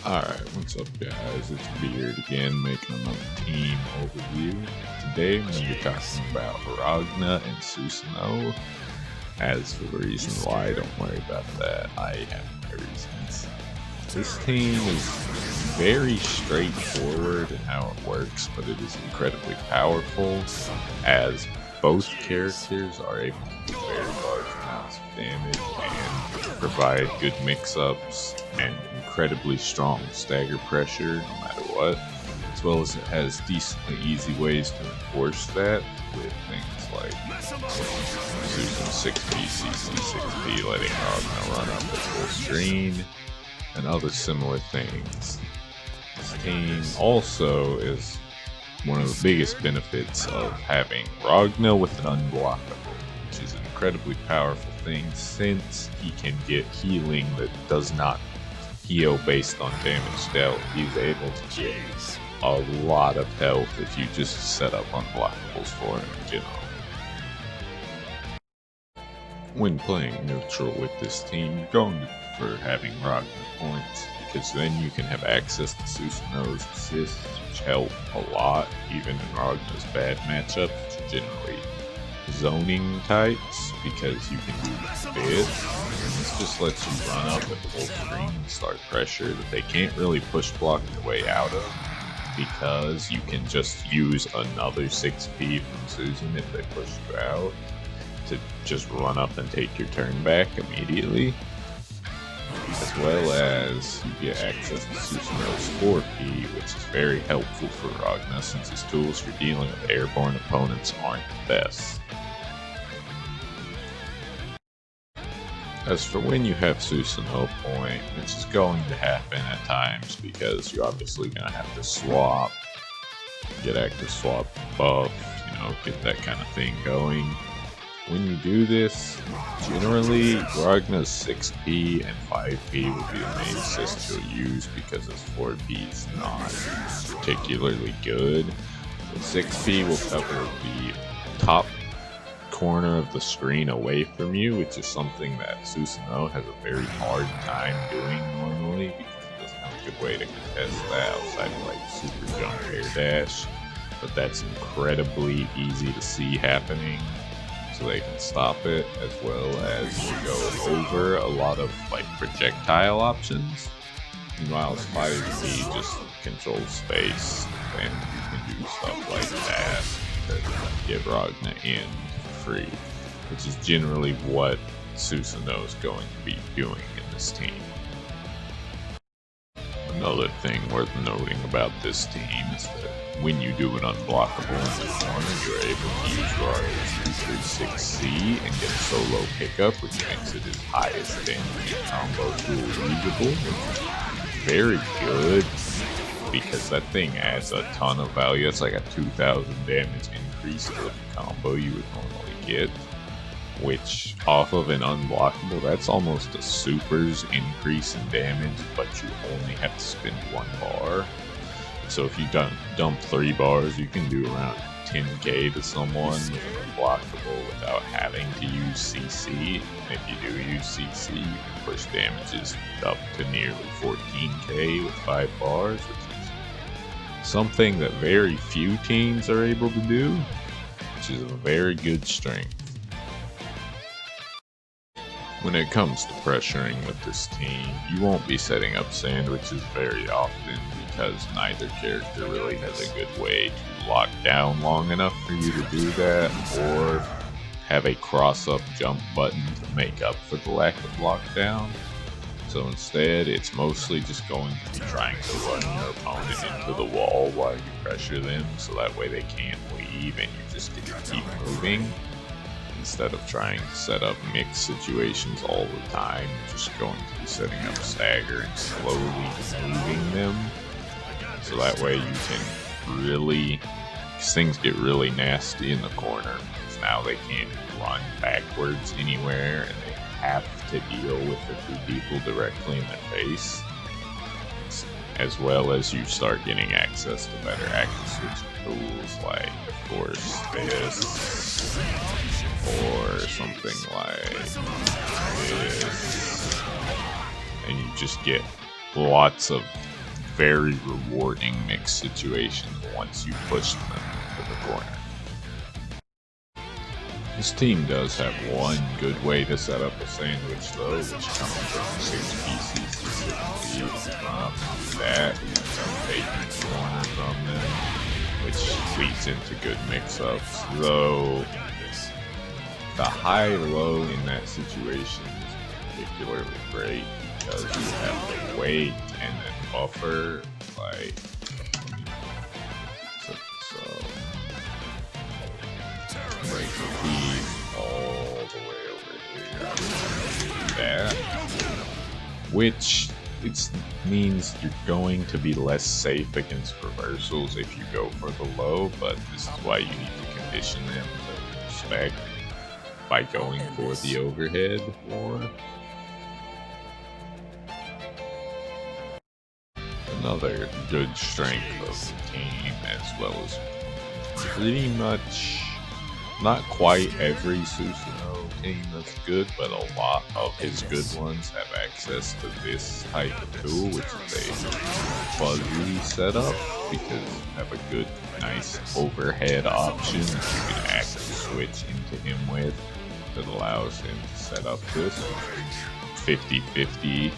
Alright, what's up guys? It's Beard again, making another team overview. Today I'm going to be talking about Ragna and Susano'o. As for the reason why, don't worry about that, I have my reasons. This team is very straightforward in how it works, but it is incredibly powerful, as both characters are able to do very large amounts of damage and provide good mix-ups and incredibly strong stagger pressure no matter what, as well as it has decently easy ways to enforce that with things like Susan 6p, CC 6p, letting Ragna run up at full screen, and other similar things. This team also is one of the biggest benefits of having Ragna with an unblockable, which is an incredibly powerful thing since he can get healing that does not heal based on damage dealt. He's able to get a lot of health if you just set up unblockables for him in general. When playing neutral with this team, you're going to prefer having Ragna points, because then you can have access to Susano'o's assists, which help a lot, even in Ragna's bad matchups, which are generally zoning types, because you can do bits, and this just lets you run up at full screen and start pressure that they can't really push block their way out of, because you can just use another 6p from Susan if they push you out to just run up and take your turn back immediately. As well as you get access to Susano'o's 4p, which is very helpful for Ragna since his tools for dealing with airborne opponents aren't the best. As for when you have Susano'o point, which is going to happen at times because you're obviously going to have to swap, get active swap buff, get that kind of thing going. When you do this, generally Ragna's 6p and 5p will be the main assist you'll use because his 4p is not particularly good. The 6p will cover the top corner of the screen away from you, which is something that Susano'o has a very hard time doing normally because he doesn't have a good way to contest that outside of like super jump air dash, but that's incredibly easy to see happening. So they can stop it, as well as you go over a lot of like projectile options. Meanwhile, 5p just controls space, and you can do stuff like that to get Ragna in for free, which is generally what Susano'o is going to be doing in this team. Another thing worth noting about this team is that when you do an unblockable in the corner, you're able to use Ragna's 236C and get a solo pickup, which makes it his highest damage combo tool usable, which is very good because that thing adds a ton of value. It's like a 2,000 damage increase to the combo you would normally get, which off of an unblockable, that's almost a super's increase in damage, but you only have to spend 1 bar. So if you dump 3 bars, you can do around 10k to someone with an unblockable without having to use CC. And if you do use CC, you can push damages up to nearly 14k with 5 bars, which is something that very few teams are able to do, which is a very good strength. When it comes to pressuring with this team, you won't be setting up sandwiches very often because neither character really has a good way to lock down long enough for you to do that, or have a cross-up jump button to make up for the lack of lockdown. So instead, it's mostly just going to be trying to run your opponent into the wall while you pressure them, so that way they can't leave and you just get to keep moving. Instead of trying to set up mixed situations all the time, you're just going to be setting up stagger and slowly moving them. So that way you can really, because things get really nasty in the corner, because now they can't run backwards anywhere and they have to deal with the 2 people directly in their face. As well as you start getting access to better active switch tools like, of course, this, or something like this, and you just get lots of very rewarding mix situations once you push them to the corner. This team does have one good way to set up a sandwich though, which comes from 6 pieces specifically. That taking the corner from them, which leads into good mix-ups. Though the high-low in that situation is particularly great because you have to wait and then buffer, like, so break the piece all the way over here. That, which it means you're going to be less safe against reversals if you go for the low, but this is why you need to condition them to respect by going for the overhead more. Another good strength of the team, as well as pretty much not quite every Susano'o team that's good, but a lot of his good ones have access to this type of tool, which is a fuzzy setup, because you have a good, nice overhead option that you can active switch into him with that allows him to set up this 50-50 at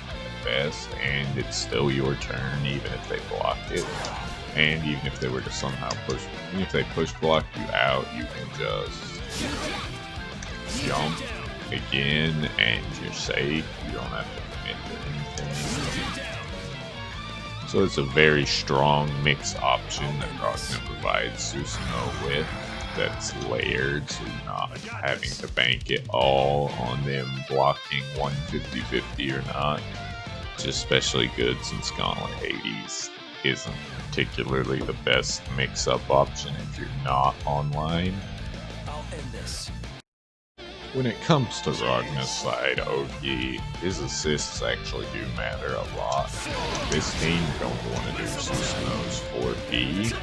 best, and it's still your turn even if they block it. And even if they were to somehow even if they push block you out, you can just jump again and you're safe. You don't have to commit to anything. So it's a very strong mix option that Ragna provides Susano'o with that's layered, so you're not having to bank it all on them blocking 150-50 or not. It's especially good since Gauntlet Hades isn't particularly the best mix-up option if you're not online. I'll end this. When it comes to Ragna's side, Oki, his assists actually do matter a lot. This team don't want to do Susano'o's 4P,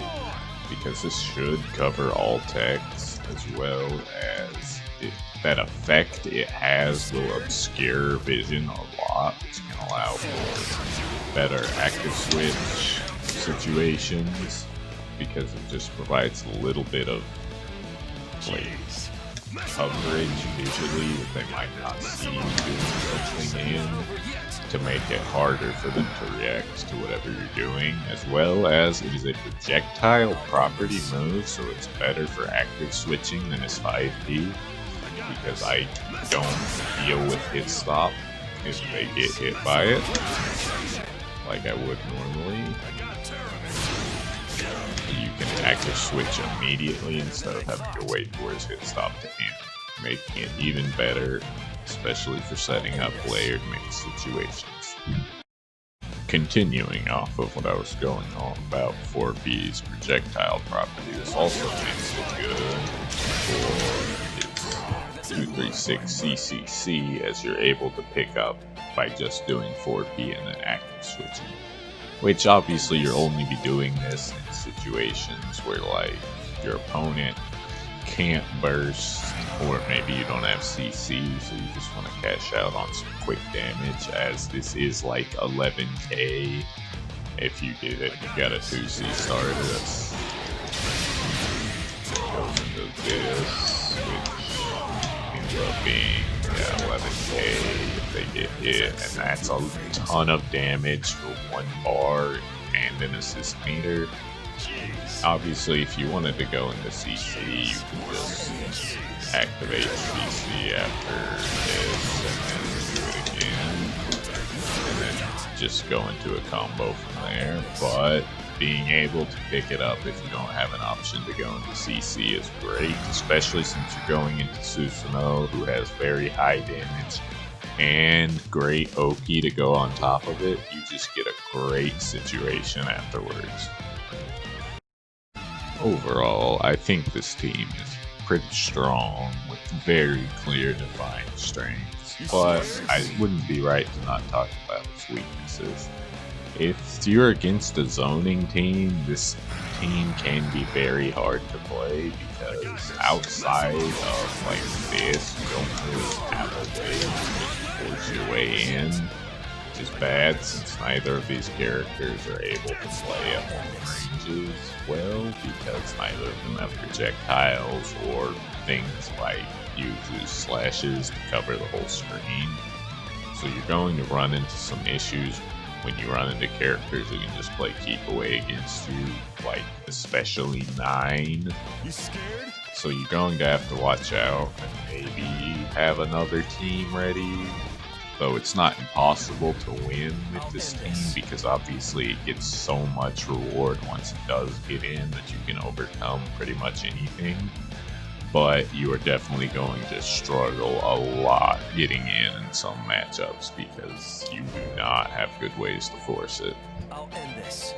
because this should cover all techs, as well as that effect it has will obscure vision a lot, which can allow for better active switch situations, because it just provides a little bit of like coverage visually that they might not see you doing something in, to make it harder for them to react to whatever you're doing, as well as it is a projectile property move, so it's better for active switching than his 5P, because I don't deal with hit stop if they get hit by it like I would normally. You can active switch immediately instead of having to wait for his hit stop to end, making it even better, especially for setting up layered mix situations. Continuing off of what I was going on about 4B's projectile property, this also makes it good for its 236 CCC, as you're able to pick up by just doing 4P and then active switching. Which obviously you'll only be doing this in situations where like your opponent can't burst, or maybe you don't have CC, so you just want to cash out on some quick damage, as this is like 11k if you get it. You got a 2C starter that's goes into this, which ends up being 11k if they get hit, and that's a ton of damage for 1 bar and an assist meter. Obviously, if you wanted to go into CC, you can just activate CC after this and then do it again, and then just go into a combo from there. But being able to pick it up if you don't have an option to go into CC is great, especially since you're going into Susano'o, who has very high damage and great Oki to go on top of it. You just get a great situation afterwards. Overall, I think this team is pretty strong with very clear defined strengths, but I wouldn't be right to not talk about its weaknesses. If you're against a zoning team, this team can be very hard to play, because outside of like this, you don't really have a way to force your way in. which is bad since neither of these characters are able to play at long ranges well, because neither of them have projectiles or things like uses slashes to cover the whole screen. So you're going to run into some issues when you run into characters who can just play keep away against you, like especially 9. You scared? So you're going to have to watch out and maybe have another team ready. Though it's not impossible to win with this team, because obviously it gets so much reward once it does get in that you can overcome pretty much anything. But you are definitely going to struggle a lot getting in some matchups because you do not have good ways to force it. I'll end this.